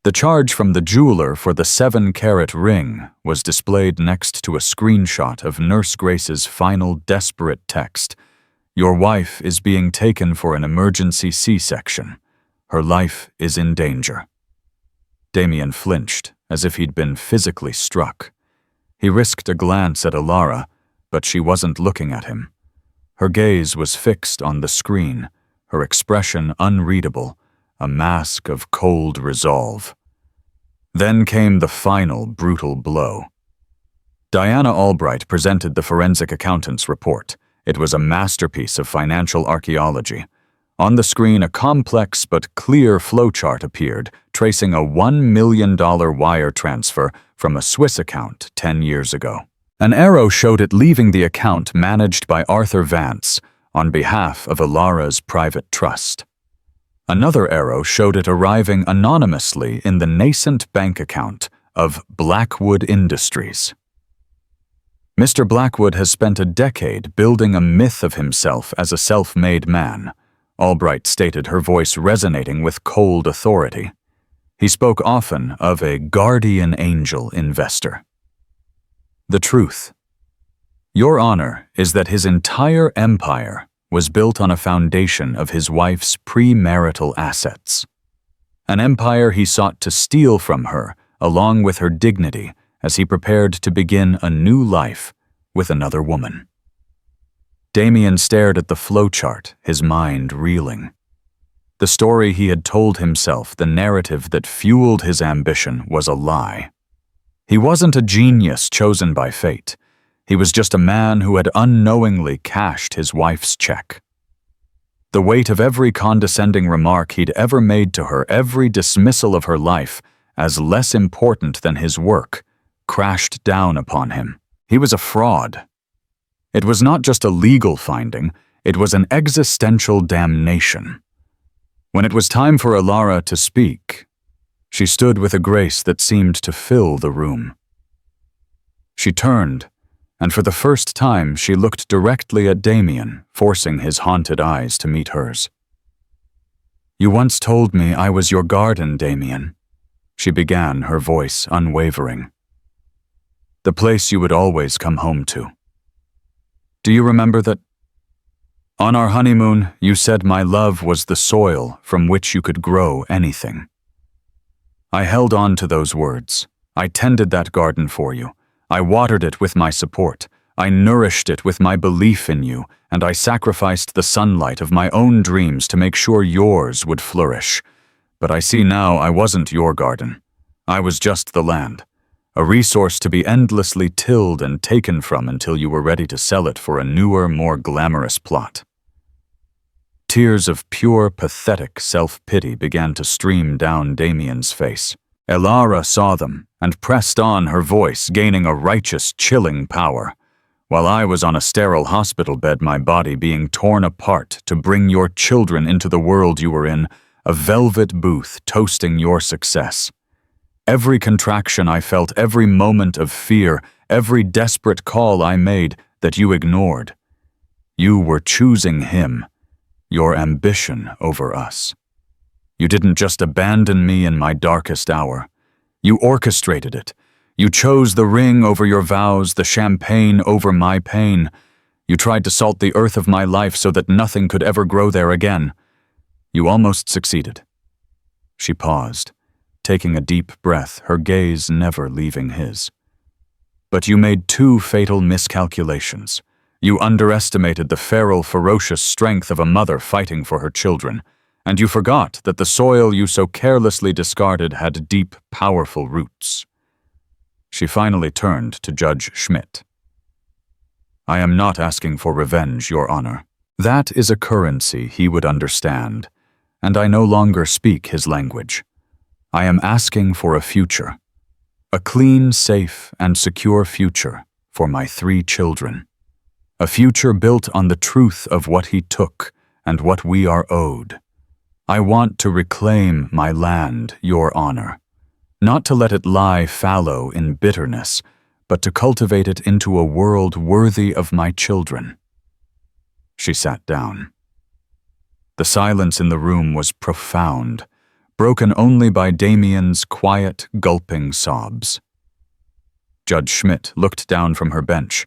The charge from the jeweler for the 7-carat ring was displayed next to a screenshot of Nurse Grace's final desperate text. Your wife is being taken for an emergency C-section. Her life is in danger. Damian flinched, as if he'd been physically struck. He risked a glance at Ilara, but she wasn't looking at him. Her gaze was fixed on the screen, her expression unreadable, a mask of cold resolve. Then came the final brutal blow. Diana Albright presented the forensic accountant's report. It was a masterpiece of financial archaeology. On the screen, a complex but clear flowchart appeared, tracing a $1 million wire transfer from a Swiss account 10 years ago. An arrow showed it leaving the account managed by Arthur Vance on behalf of Ilara's private trust. Another arrow showed it arriving anonymously in the nascent bank account of Blackwood Industries. Mr. Blackwood has spent a decade building a myth of himself as a self-made man, Albright stated, her voice resonating with cold authority. He spoke often of a guardian angel investor. The truth, Your Honor, is that his entire empire was built on a foundation of his wife's premarital assets. An empire he sought to steal from her, along with her dignity, as he prepared to begin a new life with another woman. Damian stared at the flowchart, his mind reeling. The story he had told himself, the narrative that fueled his ambition, was a lie. He wasn't a genius chosen by fate. He was just a man who had unknowingly cashed his wife's check. The weight of every condescending remark he'd ever made to her, every dismissal of her life as less important than his work, crashed down upon him. He was a fraud. It was not just a legal finding, it was an existential damnation. When it was time for Ilara to speak, she stood with a grace that seemed to fill the room. She turned, and for the first time she looked directly at Damian, forcing his haunted eyes to meet hers. You once told me I was your garden, Damian, she began, her voice unwavering. The place you would always come home to. Do you remember that? On our honeymoon, you said my love was the soil from which you could grow anything. I held on to those words. I tended that garden for you. I watered it with my support. I nourished it with my belief in you, and I sacrificed the sunlight of my own dreams to make sure yours would flourish. But I see now I wasn't your garden. I was just the land, a resource to be endlessly tilled and taken from until you were ready to sell it for a newer, more glamorous plot. Tears of pure, pathetic self-pity began to stream down Damian's face. Ilara saw them and pressed on, her voice gaining a righteous, chilling power. While I was on a sterile hospital bed, my body being torn apart to bring your children into the world you were in, a velvet booth toasting your success. Every contraction I felt, every moment of fear, every desperate call I made that you ignored. You were choosing him, your ambition over us. You didn't just abandon me in my darkest hour. You orchestrated it. You chose the ring over your vows, the champagne over my pain. You tried to salt the earth of my life so that nothing could ever grow there again. You almost succeeded. She paused, taking a deep breath, her gaze never leaving his. "But you made two fatal miscalculations. You underestimated the feral, ferocious strength of a mother fighting for her children, and you forgot that the soil you so carelessly discarded had deep, powerful roots." She finally turned to Judge Schmidt. "I am not asking for revenge, Your Honor. That is a currency he would understand, and I no longer speak his language. I am asking for a future. A clean, safe, and secure future for my 3 children. A future built on the truth of what he took and what we are owed. I want to reclaim my land, Your Honor. Not to let it lie fallow in bitterness, but to cultivate it into a world worthy of my children." She sat down. The silence in the room was profound, broken only by Damien's quiet, gulping sobs. Judge Schmidt looked down from her bench,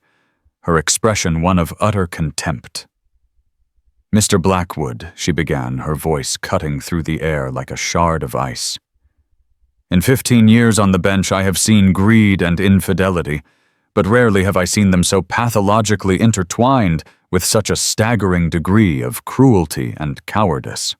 her expression one of utter contempt. "Mr. Blackwood," she began, her voice cutting through the air like a shard of ice. "In 15 years on the bench I have seen greed and infidelity, but rarely have I seen them so pathologically intertwined with such a staggering degree of cruelty and cowardice.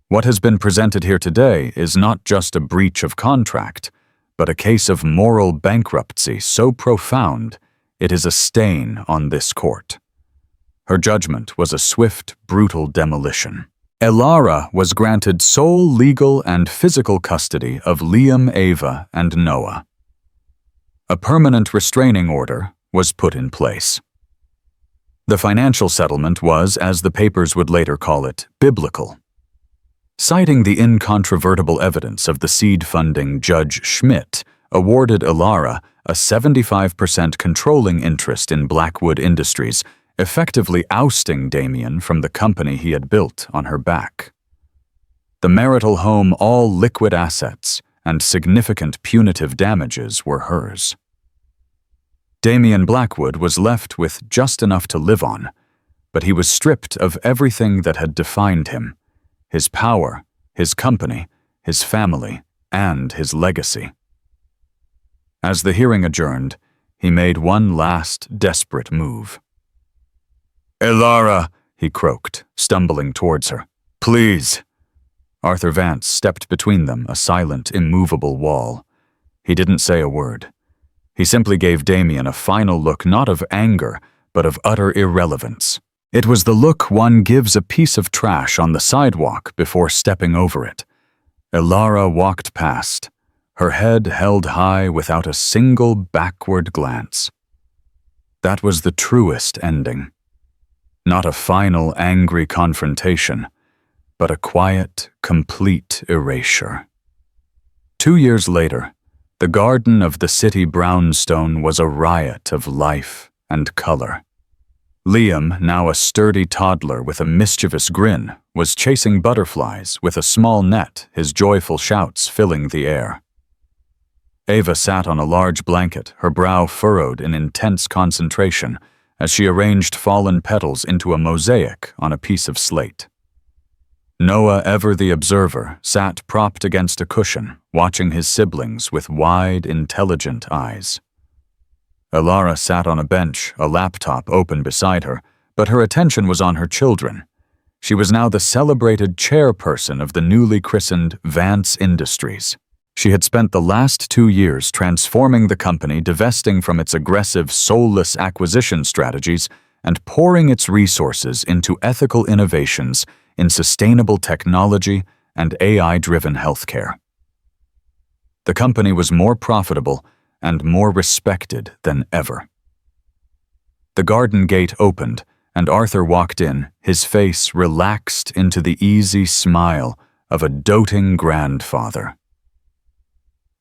What has been presented here today is not just a breach of contract, but a case of moral bankruptcy so profound it is a stain on this court." Her judgment was a swift, brutal demolition. Elara was granted sole legal and physical custody of Liam, Ava, and Noah. A permanent restraining order was put in place. The financial settlement was, as the papers would later call it, biblical. Citing the incontrovertible evidence of the seed funding, Judge Schmidt awarded Elara a 75% controlling interest in Blackwood Industries, effectively ousting Damien from the company he had built on her back. The marital home, all liquid assets, and significant punitive damages were hers. Damien Blackwood was left with just enough to live on, but he was stripped of everything that had defined him: his power, his company, his family, and his legacy. As the hearing adjourned, he made one last desperate move. "Elara," he croaked, stumbling towards her. "Please." Arthur Vance stepped between them, a silent, immovable wall. He didn't say a word. He simply gave Damien a final look not of anger, but of utter irrelevance. It was the look one gives a piece of trash on the sidewalk before stepping over it. Elara walked past, her head held high without a single backward glance. That was the truest ending. Not a final, angry confrontation, but a quiet, complete erasure. 2 years later, the garden of the city brownstone was a riot of life and color. Liam, now a sturdy toddler with a mischievous grin, was chasing butterflies with a small net, his joyful shouts filling the air. Ava sat on a large blanket, her brow furrowed in intense concentration, as she arranged fallen petals into a mosaic on a piece of slate. Noah, ever the observer, sat propped against a cushion, watching his siblings with wide, intelligent eyes. Elara sat on a bench, a laptop open beside her, but her attention was on her children. She was now the celebrated chairperson of the newly christened Vance Industries. She had spent the last 2 years transforming the company, divesting from its aggressive, soulless acquisition strategies, and pouring its resources into ethical innovations in sustainable technology and AI-driven healthcare. The company was more profitable and more respected than ever. The garden gate opened, and Arthur walked in, his face relaxed into the easy smile of a doting grandfather.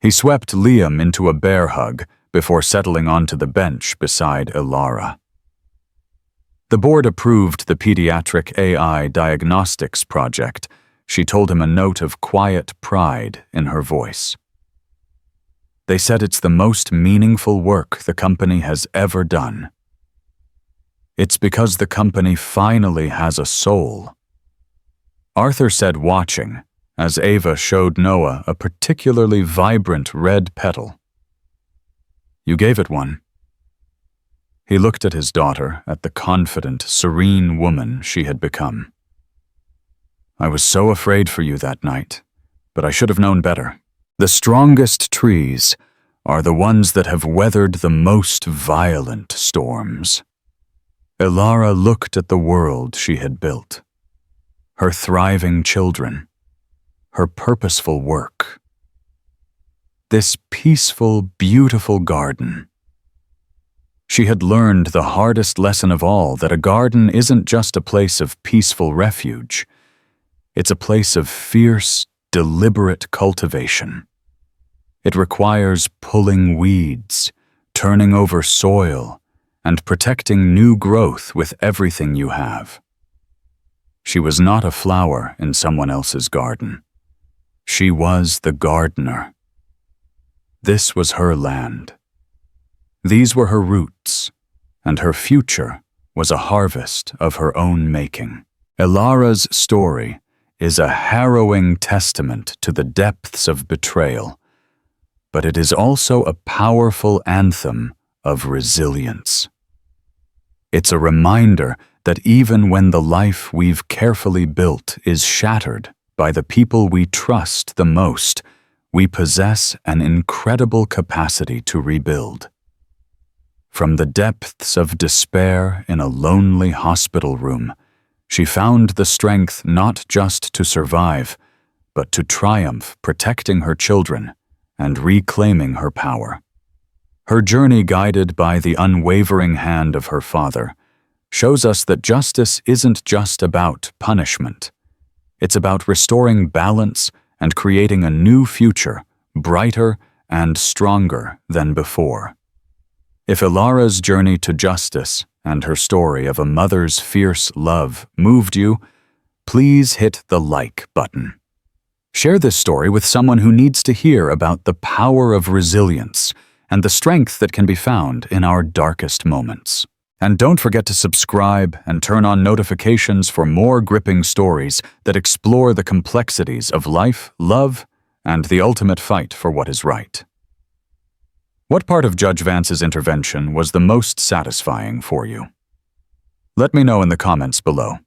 He swept Liam into a bear hug before settling onto the bench beside Elara. The board approved the pediatric AI diagnostics project. She told him, a note of quiet pride in her voice. They said it's the most meaningful work the company has ever done. It's because the company finally has a soul. Arthur said, watching, as Ava showed Noah a particularly vibrant red petal. "You gave it one." He looked at his daughter, at the confident, serene woman she had become. "I was so afraid for you that night, but I should have known better. The strongest trees are the ones that have weathered the most violent storms." Elara looked at the world she had built, her thriving children, her purposeful work. This peaceful, beautiful garden. She had learned the hardest lesson of all, that a garden isn't just a place of peaceful refuge. It's a place of fierce, deliberate cultivation. It requires pulling weeds, turning over soil, and protecting new growth with everything you have. She was not a flower in someone else's garden. She was the gardener. This was her land. These were her roots, and her future was a harvest of her own making. Elara's story is a harrowing testament to the depths of betrayal, but it is also a powerful anthem of resilience. It's a reminder that even when the life we've carefully built is shattered by the people we trust the most, we possess an incredible capacity to rebuild. From the depths of despair in a lonely hospital room, she found the strength not just to survive, but to triumph, protecting her children and reclaiming her power. Her journey, guided by the unwavering hand of her father, shows us that justice isn't just about punishment. It's about restoring balance and creating a new future, brighter and stronger than before. If Elara's journey to justice and her story of a mother's fierce love moved you, please hit the like button. Share this story with someone who needs to hear about the power of resilience and the strength that can be found in our darkest moments. And don't forget to subscribe and turn on notifications for more gripping stories that explore the complexities of life, love, and the ultimate fight for what is right. What part of Judge Vance's intervention was the most satisfying for you? Let me know in the comments below.